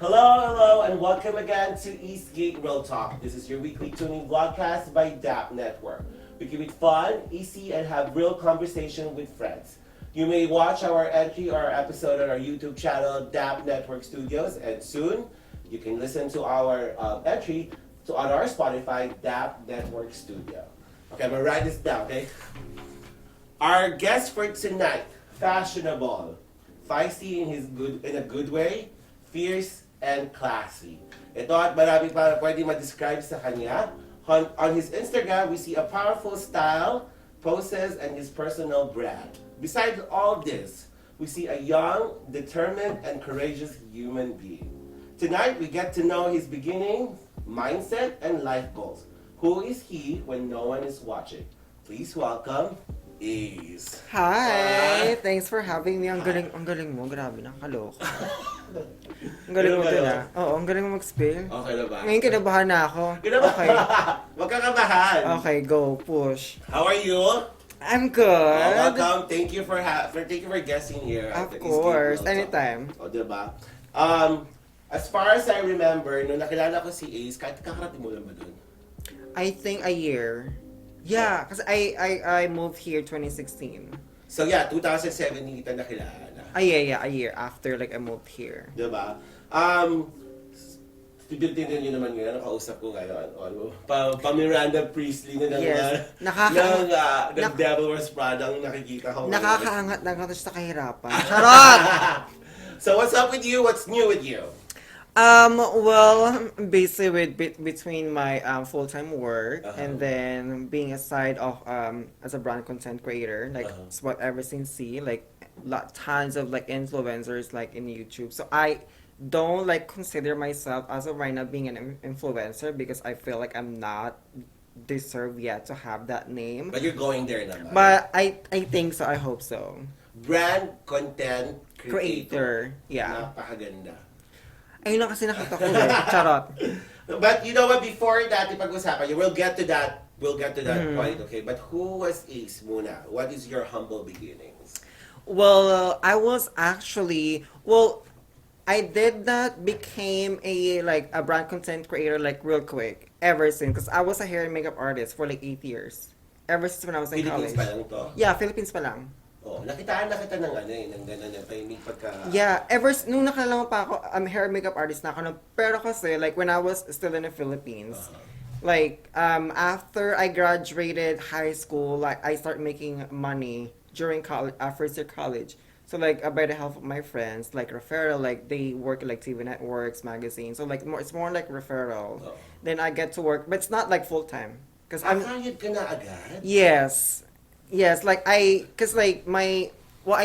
Hello, and welcome again to Eastgate Realtalk. This is your weekly tuning vlogcast by Dappe Network. We keep it fun, easy, and have real conversation with friends. You may watch our entry or episode on our YouTube channel, Dappe Network Studios, and soon you can listen to our entry on our Spotify, Dappe Network Studio. Okay, I'm gonna write this down, okay? Our guest for tonight, fashionable, feisty in a good way, fierce and classy. Ito at marami pa pwede ma-describe sa kanya. On his Instagram, we see a powerful style, poses, and his personal brand. Besides all this, we see a young, determined, and courageous human being. Tonight, we get to know his beginning, mindset, and life goals. Who is he when no one is watching? Please welcome Ace. Hi! Thanks for having me. Ang galing mo. Grabe, nakaloka. Ang galing mo din ah. Oo, ang galing mo mag-spill. Okay na ba? Ngayon kinabahan na ako. Okay. Huwag ka kabahan. Okay, go. Push. How are you? I'm good. Welcome. Thank you for guesting here. Of course. Anytime. O, diba? As far as I remember, nung nakilala ko si Ace, kahit kakarating mo lang ba dun? I think a year. Yeah, kasi I moved here 2016. So yeah, 2017 kita nakilala. Yeah, a year after like I moved here. Diba? Titignan nyo naman ngayon, nakausap ko ngayon. Pa Miranda Priestley na Yes. ng Devil Wears Prada ang nakikita ko. Nakakaangat lang ako sa kahirapan. Charot! So what's up with you? What's new with you? Well, basically between my full-time work and then being a side of as a brand content creator, like it's what ever since see like tons of like influencers like in YouTube. So I don't like consider myself as of right now being an influencer because I feel like I'm not deserve yet to have that name. But you're going there naman. But I think so. I hope so. Brand content creator. Yeah. Napakaganda. Ayun lang kasi nakita ko Charot. But you know what, before that, ipag-usapan you, we'll get to that point, okay? But who was Ace muna? What is your humble beginnings? Well, I was actually, I did not became a brand content creator like real quick ever since because I was a hair and makeup artist for like 8 years. Ever since when I was in college. Philippines pa lang to? Yeah, Philippines pa lang. Oh, nakitaan na kita ng ng gano'n, tahimik pagka... Yeah, nung nakalama pa ako, hair and makeup artist na ako. Pero kasi, like, when I was still in the Philippines, like, after I graduated high school, like, I started making money during college, first year college. So, like, by the help of my friends, like, referral, like, they work like TV networks, magazines. So, like, it's more like referral. Then I get to work, but it's not, like, full-time. Kahit ka na agad? Yes, like I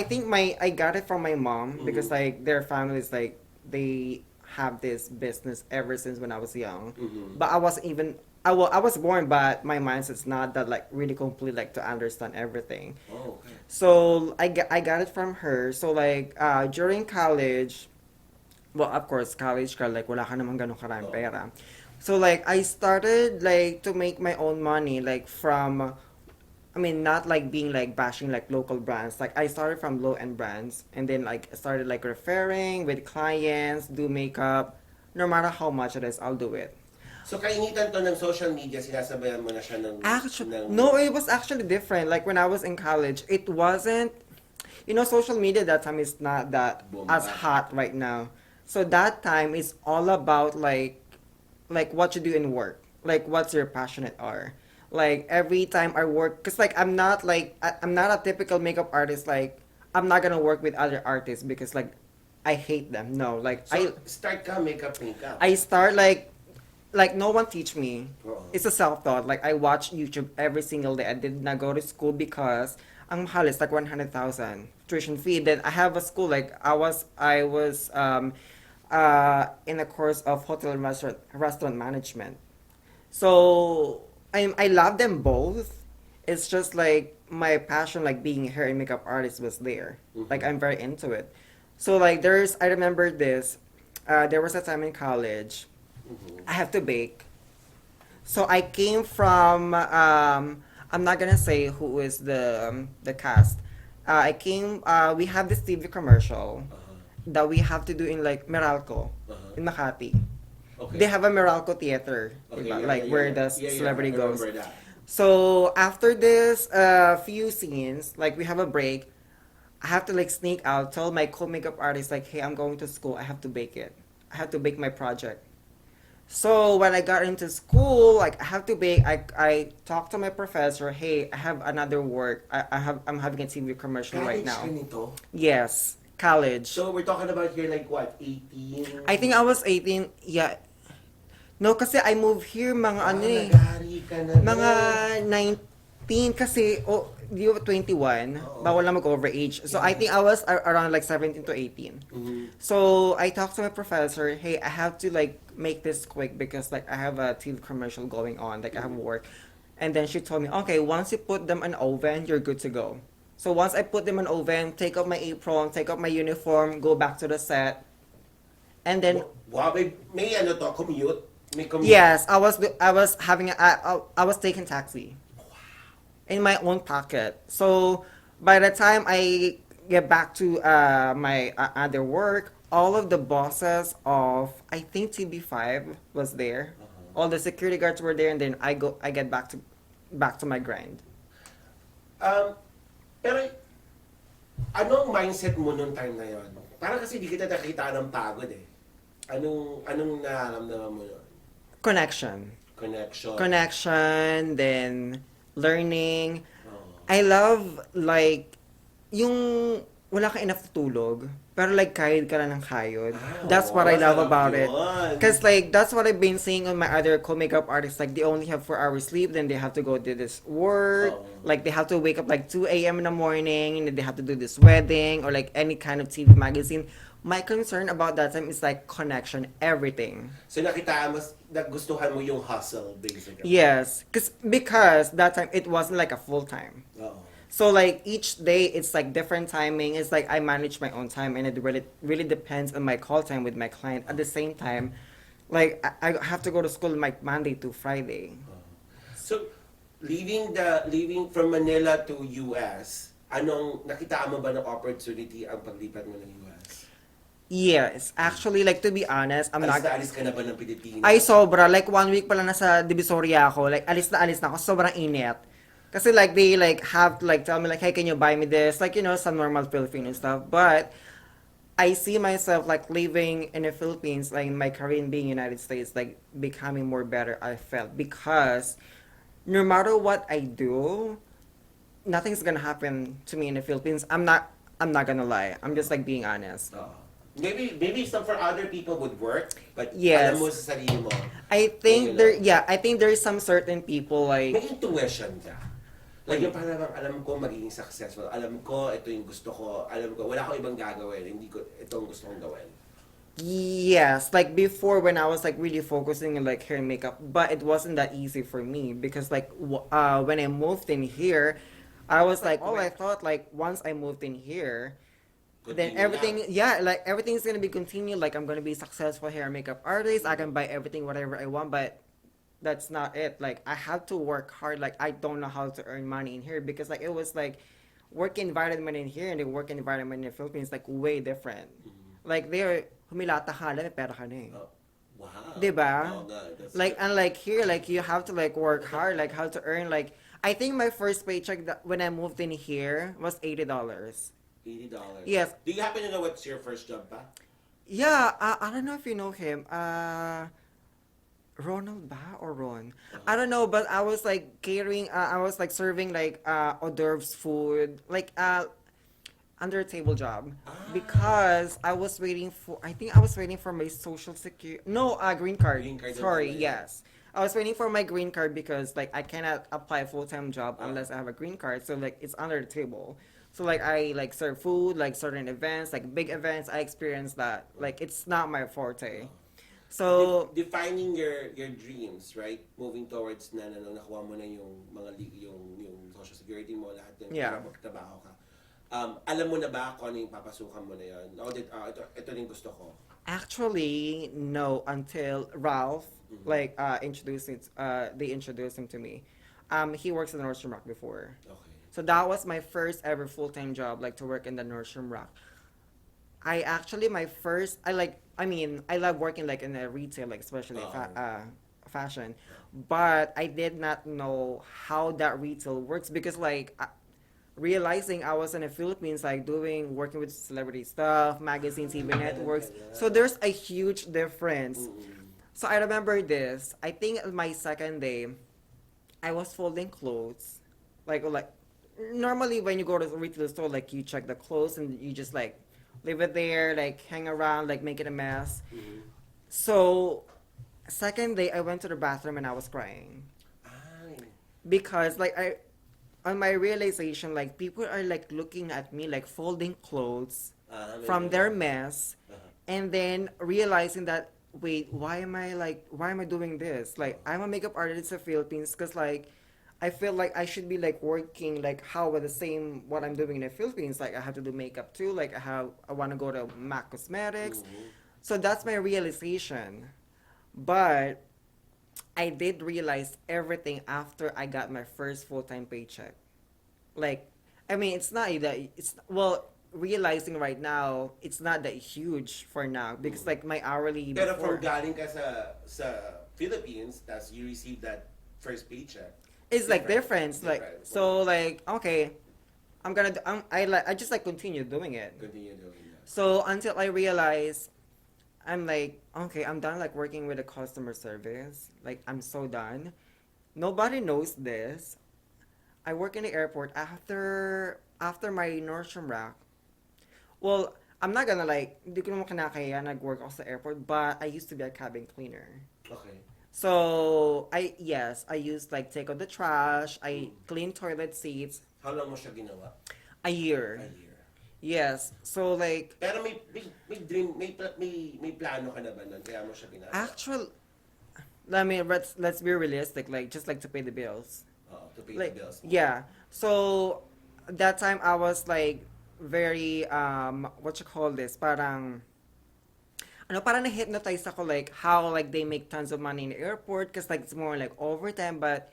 think I got it from my mom because like their families like they have this business ever since when I was young. But I wasn't even I was born, but my mindset's not that like really complete like to understand everything. Oh, okay. So I got it from her. So like during college, well of course college ka like wala ka naman ganun karaming pera. So like I started like to make my own money like from not like being like bashing like local brands. Like I started from low-end brands and then like started like referring with clients, do makeup. No matter how much it is, I'll do it. So kainitan to ng social media, sinasabayan mo na siya ng... No, it was actually different. Like when I was in college, it wasn't... social media that time is not that as hot right now. So that time is all about like what you do in work. Like what's your passionate are. Like every time I work, cause like I'm not a typical makeup artist. Like I'm not gonna work with other artists because like I hate them. No, like so, start ka makeup. I start like no one teach me. It's a self-taught. Like I watch YouTube every single day. I did not go to school because ang mahal is like 100,000 tuition fee. Then I have a school like I was in a course of hotel and restaurant management. So I love them both. It's just like my passion, like being a hair and makeup artist, was there. Like I'm very into it. So like I remember this. There was a time in college, I have to bake. So I came from. I'm not gonna say who is the cast. We have this TV commercial. that we have to do in like Meralco Uh-huh. in Makati. Okay. They have a Meralco theater, Okay, diba? yeah, Like yeah, where yeah. the Yeah, yeah, celebrity I goes. remember that. So after this few scenes, like we have a break, I have to like sneak out, tell my co-makeup artist like, hey, I'm going to school. I have to bake it. I have to bake my project. So when I got into school, like I have to bake. I talked to my professor. Hey, I have another work. I'm having a TV commercial right College ka now. nito? Yes, college. So we're talking about here like what, 18? I think I was 18. Yeah. No, kasi I moved here mga ano eh. Nagari ka na Mga din. 19 kasi, oh, di ba 21? Oo. Bawal na mag-overage. So I Yeah. think I was around like 17 to 18. Mhm. So I talked to my professor, hey, I have to like make this quick because like I have a TV commercial going on, like I have work. And then she told me, okay, once you put them in oven, you're good to go. So once I put them in oven, take off my apron, take off my uniform, go back to the set, and then Wow, may ano to, commute? May commute? yes, I was having I was taking taxi in my own pocket. So by the time I get back to my other work, all of the bosses of I think TB5 was there. All the security guards were there, and then I get back to my grind. Um, pero anong mindset mo nung time na yon? Parang kasi di kita nakita ng pagod eh. Anong nararamdaman mo nun? Connection, Connection. connection, then learning. Oo. I love like yung wala ka enough tulog, pero like kayod ka na ng kayod. That's what I love sarap about it. yun. Cause like that's what I've been seeing on my other co-makeup artists. Like they only have 4 hours sleep, then they have to go do this work. Oo. Like they have to wake up like 2 a.m. in the morning, and then they have to do this wedding or like any kind of TV magazine. My concern about that time is like connection, everything. So nakita mas nagustuhan mo yung hustle basically. Yes, because that time it wasn't like a full time. Oo. So like each day it's like different timing. It's like I manage my own time and it really depends on my call time with my client. At the same time, like I have to go to school like Monday to Friday. So leaving from Manila to US, anong nakita mo ba ng opportunity ang paglipat mo ng US? Yes, actually like to be honest, I'm not Alis ka na ba ng Pilipinas? ay sobra like 1 week pa lang nasa Divisoria ako. Like alis na ako, sobrang init. Kasi like they like have to like tell me like hey, can you buy me this? Like you know some normal Filipino stuff. But I see myself like living in the Philippines, like my career in being United States, like becoming more better. I felt because no matter what I do, nothing's gonna happen to me in the Philippines. I'm not gonna lie. I'm just like being honest. Maybe some for other people would work, but Yes. alam mo sa sarili mo, I think I think there's some certain people may like intuition ka. Like yung parang alam ko magiging successful, alam ko ito yung gusto ko, alam ko wala akong ibang gagawin, hindi ko itong gusto kong gawin. yes, like before when I was like really focusing on like hair and makeup, but it wasn't that easy for me because like when I moved in here, I was like, oh, I thought like once I moved in here, then Continue everything, lang. yeah, like everything's gonna be continued. Like I'm gonna be successful hair and makeup artist. I can buy everything whatever I want, but that's not it. Like I have to work hard. Like I don't know how to earn money in here because like it was like work environment in here and the work environment in the Philippines like way different. Like there, humilata ka lang, may pera ka na eh. Oh, wow. Diba? Oh, God, that's Like good. unlike here, like you have to like work hard, like how to earn like I think my first paycheck that when I moved in here was $80. $80. Yes. Do you happen to know what's your first job pa? Yeah, I don't know if you know him. Ronald ba or Ron? I don't know, but I was like catering. I was like serving like hors d'oeuvres food, like under table job because I was waiting for. I think I was waiting for my social security. No, green card. Green card Sorry, naman. yes. I was waiting for my green card because like I cannot apply full time job Oh. unless I have a green card. So like it's under the table. So like I like serve food, like certain events, like big events. I experienced that. Like it's not my forte. So Defining your dreams, right? Moving towards na nakuha mo na yung mga yung social security mo, lahat ng Yeah. trabaho ka. Alam mo na ba kung ano yung papasukan mo na yun? O, ito rin gusto ko. actually no, until Ralph like introduced it. They introduced him to me. He works in Nordstrom Rack before. Okay. So that was my first ever full time job, like to work in the Nordstrom Rack. I actually my first I like I mean I love working like in a retail like especially fashion, but I did not know how that retail works because like realizing I was in the Philippines like doing working with celebrity stuff, magazines, TV Ganun networks. So pala. there's a huge difference. Mm-mm. So I remember this. I think my second day I was folding clothes. Like normally when you go to the retail store, like you check the clothes and you just like leave it there, like hang around, like make it a mess. Mm-hmm. So second day I went to the bathroom and I was crying. Ay. Because like I on my realization like people are like looking at me like folding clothes May from their ganun. mess Uh-huh. and then realizing that wait why am I doing this like Uh-huh. I'm a makeup artist in the Philippines because like I feel like I should be like working like how with the same what I'm doing in the Philippines like I have to do makeup too like I want to go to MAC Cosmetics Mm-hmm. so that's my realization but I did realize everything after I got my first full-time paycheck like I mean it's not that it's well realizing right now it's not that huge for now because Mm-hmm. like my hourly Pero from before galing ka sa Philippines, tas you receive that first paycheck, it's it's like different. difference like Different. so like okay I'm gonna do, I just like continue doing it Continue doing that. so until I realize I'm like okay I'm done like working with a customer service like I'm so done nobody knows this I work in the airport after my Nordstrom rack. Well, I'm not gonna like, hindi ko naman kinakaya nag-work ako sa airport, but I used to be a cabin cleaner. Okay. So, I used like take out the trash, I Mm. clean toilet seats, How long mo siya ginawa? a A year. year. Yes. So like, Pero may dream, may plano ka na ba nun? Kaya mo siya ginagawa? actual, I mean, let's be realistic, like just like to pay the bills. Oo, to pay the Like, bills mo. yeah. So, that time I was like very, what you call this, parang, parang na-hypnotize ako like how like they make tons of money in the airport because like it's more like overtime but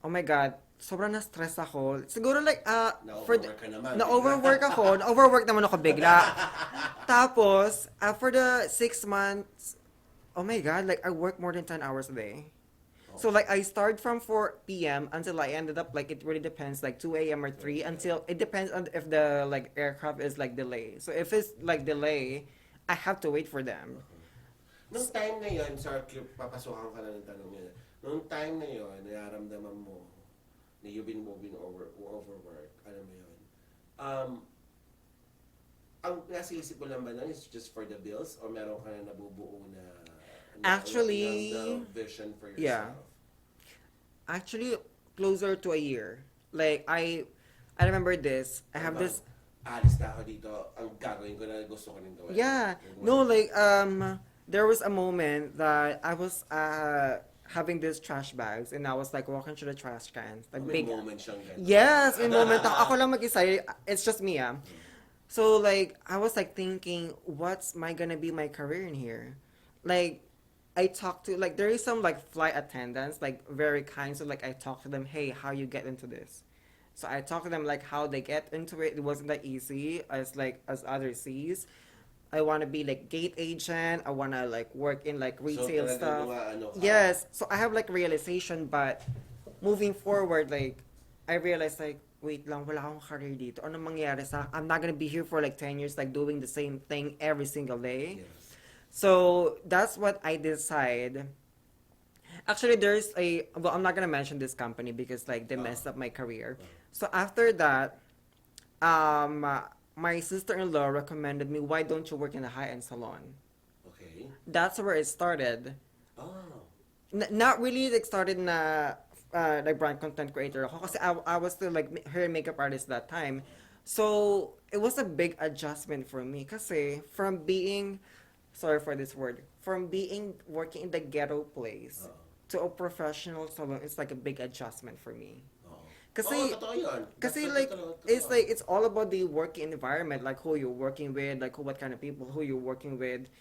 oh my god sobrang na-stress ako siguro like Na-overwork ka naman, bigla. na-overwork naman ako bigla tapos for the 6 months oh my god like I work more than 10 hours a day so like I start from 4 p.m. until I ended up like it really depends like 2 a.m. or 3 until it depends on if the like aircraft is like delay. So if it's like delay, I have to wait for them. Nung time na yun, sorry, papasukan ka na ng tanong yun. Nung time na yun, nararamdaman mo na you've been moving overwork, alam mo yun. Um, ang nasa isip mo lang ba nun is just for the bills or meron ka na nabubuo Actually, na vision for yeah. yourself? Actually, closer to a year. Like I remember this. I have Ano bang, this. alis na ako dito, ang gagawin ko na gusto ko rin gawin. Yeah. Yung No, mga- like there was a moment that I was having these trash bags and I was like walking through the trash cans. Like may big. moment siyang gano'n. Yes, in moment. Ako lang mag-isa. It's just me, ah. So like I was like thinking, what's my gonna be my career in here? Like I talked to like there is some like flight attendants like very kind. So like I talked to them, hey, how you get into this? So I talked to them like how they get into it. It wasn't that easy as like as others sees. I want to be like gate agent. I want to like work in like So retail talagang stuff. mga ano ka. Yes. So I have like realization, but moving forward, like I realized like wait lang, wala akong career dito. Ano mangyayari sa? I'm not gonna be here for like 10 years, like doing the same thing every single day. Yes. So that's what I decide. Actually, there's a well, I'm not gonna mention this company because like they messed up my career. So after that, my sister-in-law recommended me, why don't you work in a high-end salon? Okay. That's where it started. Oh. Not really like started na like brand content creator ako kasi I was still like hair and makeup artist that time. So it was a big adjustment for me kasi from being sorry for this word from being working in the ghetto place Oo. to a professional salon it's like a big adjustment for me. Oo. Kasi Oo, totoo yun. kasi That's like totoo. it's like it's all about the working environment like who you're working with like what kind of people who you're working with.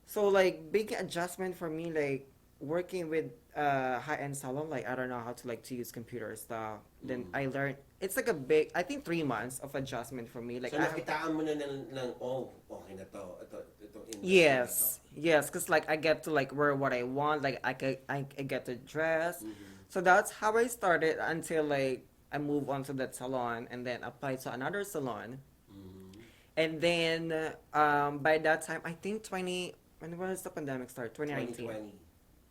So like big adjustment for me like working with high-end salon, like I don't know how to like to use computer stuff. Then I learned it's like a big, I think 3 months of adjustment for me. Like So I have, nakitaan mo na oh, okay na to. Itong industry na to. yes, cause like I get to like wear what I want. Like I get to dress. So that's how I started until like I move on to that salon and then apply to another salon. Mhm. And then by that time, I think 20, when was the pandemic start? 2019. 2020.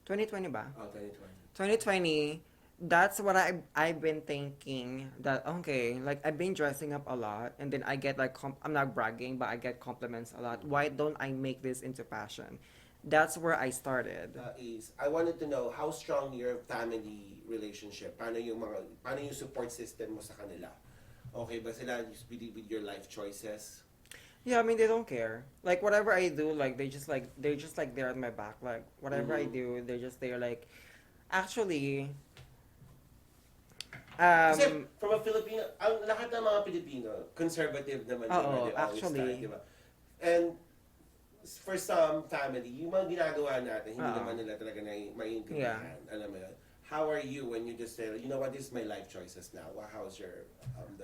2020 ba? Oh, 2020. 2020, that's what I've been thinking that okay, like I've been dressing up a lot and then I get like I'm not bragging, but I get compliments a lot. Why don't I make this into passion? That's where I started. I wanted to know how strong your family relationship. Paano yung support system mo sa kanila? Okay ba sila with your life choices? Yeah, I mean they don't care. Like whatever I do, like they're just like there at my back. Like whatever I Mhm. do, they're just there. Like actually, Kasi from a Filipino, ang lahat ng mga Pilipino, conservative naman di ba? oo, They always start, di actually, ba? And for some family, yung mga ginagawa natin, hindi oo, naman nila talaga yeah. maiintindihan. Alam mo yun? How are you when you just say, you know what, this is my life choices now? How's your,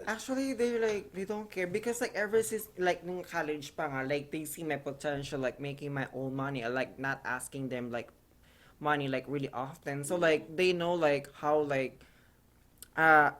Actually, they don't care because like ever since like nung college pa nga, like they see my potential like making my own money. I like not asking them like money like really often. So mm, like they know like how like uh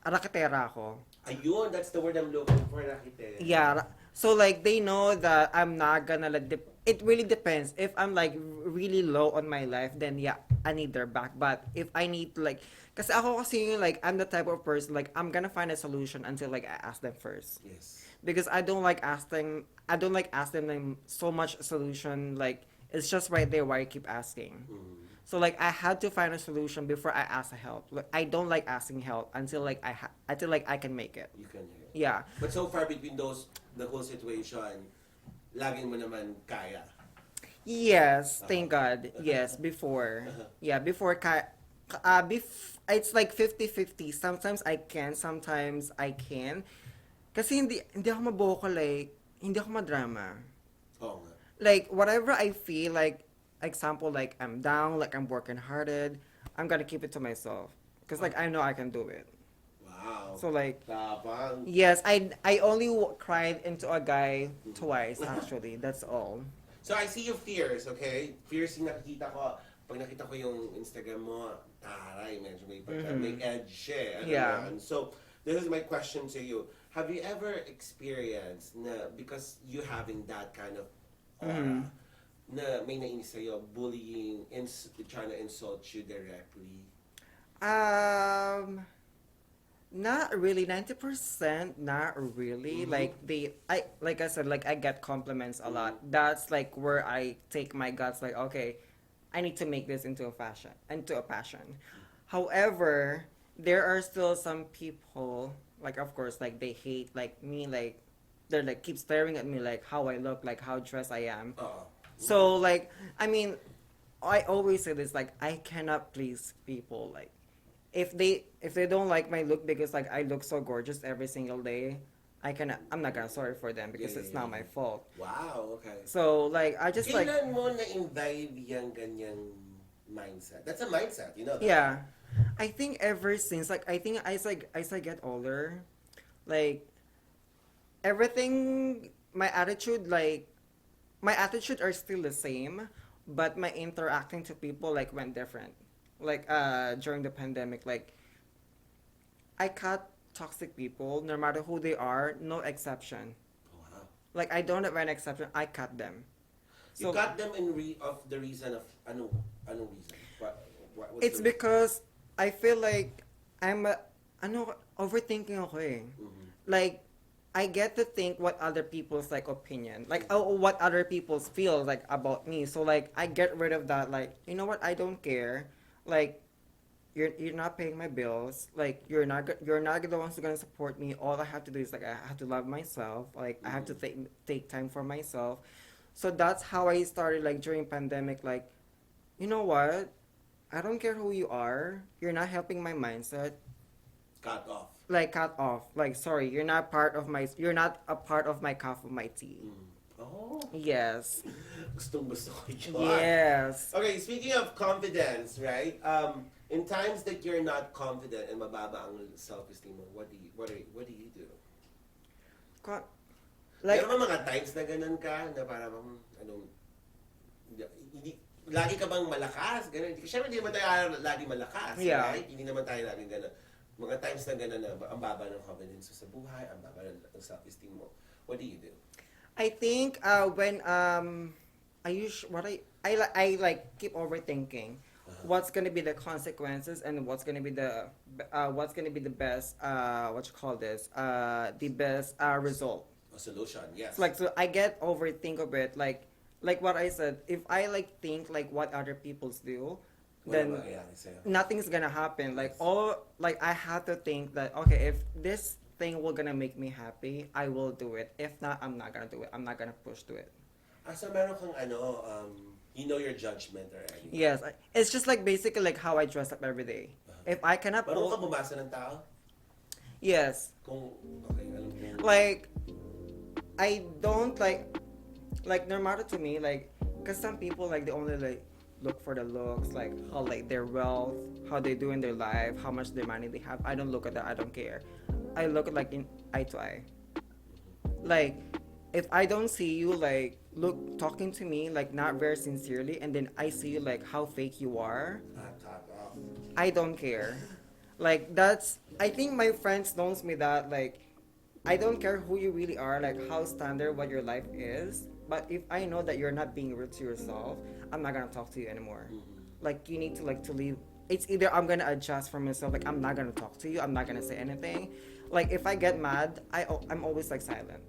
raketera ako. ayun, that's the word I'm looking for, Raketera. Yeah. So like they know that I'm not gonna like it really depends. If I'm like really low on my life, then yeah, I need their back. But if I need to like, kasi ako kasi like I'm the type of person like I'm gonna find a solution until like I ask them first. Yes. Because I don't like asking them so much solution like it's just right there why I keep asking. Mm. So like I had to find a solution before I ask for help. Like I don't like asking help until like until like I can make it. You can hear. Yeah. But so far between the whole situation, laging mo naman kaya. Yes, Uh-huh. thank God. Yes, before. Uh-huh. Yeah, before it's like 50-50. Sometimes I can, sometimes I can. Kasi hindi ako maboka like, hindi ako madrama. Oo nga. Like whatever I feel like example like I'm down, like I'm working hard, I'm gonna keep it to myself. Cause like I know I can do it. Wow. So like Tapang. yes, I only cried into a guy twice actually. That's all. So I see your fears, okay? Fears yung nakikita ko. Pag nakita ko yung Instagram mo, taray, medyo may edge siya. Alam mo Yeah. yan? So, this is my question to you. Have you ever experienced na, because you having that kind of aura, na may nainis sa'yo, bullying, trying to insult you directly? Um, Not really. 90%, not really. Mhm. Like like I said, like I get compliments a lot. That's like where I take my guts. Like, okay, I need to make this into a into a passion. However, there are still some people, like of course, like they hate like me, like they're like keep staring at me, like how I look, like how dressed I am. Oo. So like, I mean, I always say this, like I cannot please people. Like if they don't like my look because like I look so gorgeous every single day, I'm not gonna sorry for them because it's not my fault. Wow, okay. So like I just like Kailan mo na-imbibe yung ganyang mindset? That's a mindset, you know that? yeah. I think ever since like I think as I get older, like everything my attitude are still the same, but my interacting to people like went different. Like during the pandemic, like I cut toxic people no matter who they are, no exception. Wow. Like I don't have an exception. I cut them. You So got them of the reason of anong reason? What's it's the reason? because I feel like I'm overthinking ako eh. Like I get to think what other people's like opinion, like what other people's feel like about me. So like I get rid of that. Like you know what? I don't care. Like you're not paying my bills. Like you're not the ones who gonna support me. All I have to do is like I have to love myself. Like I have to take time for myself. So that's how I started like during pandemic. Like you know what? I don't care who you are. You're not helping my mindset. Cut off. Like cut off. Like sorry, you're not part of my. You're not a part of my cup of my tea. Oh. Yes. Gustong gusto ko yun. Yes. Okay, speaking of confidence, right? In times that you're not confident and mababa ang self-esteem mo, what do you do? Co- Like, Meron ba mga times na ganun ka na parang hindi, lagi ka bang malakas? Ganun. Siyempre, hindi naman tayo lagi malakas, Yeah. right? Hindi naman tayo lagi ganun. Mga times na ganun na ang baba ng confidence mo sa buhay, ang baba ng self-esteem mo. What do you do? I think when I like keep overthinking what's gonna be the consequences and what's gonna be the best what you call this the best result. A solution, yes. Like, so I get overthink of it, like what I said, if I like think like what other people's do, then Wala mangyayari sa'yo. nothing's gonna happen. Like, all, like, I have to think that, okay, if this thing will gonna make me happy, I will do it. If not, I'm not gonna do it. I'm not gonna push to it. So meron kang you know your judgment already. Yes, it's just like basically like how I dress up every day. If I cannot Marunong ka pull, bumasa ng tao? yes, Kung, okay, alam mo. like I don't like no matter to me, like, cause some people like they only like look for the looks, like how like their wealth, how they do in their life, how much their money they have. I don't look at that. I don't care. I look at like in eye to eye. Like, if I don't see you like look talking to me like not very sincerely, and then I see like how fake you are, Talk off. I don't care. Like, that's, I think my friends knows me that, like, I don't care who you really are, like how standard what your life is, but if I know that you're not being real to yourself, I'm not gonna talk to you anymore. Like, you need to like to leave. It's either I'm gonna adjust for myself, like I'm not gonna talk to you, I'm not gonna say anything. Like, if I get mad, I'm always like silent.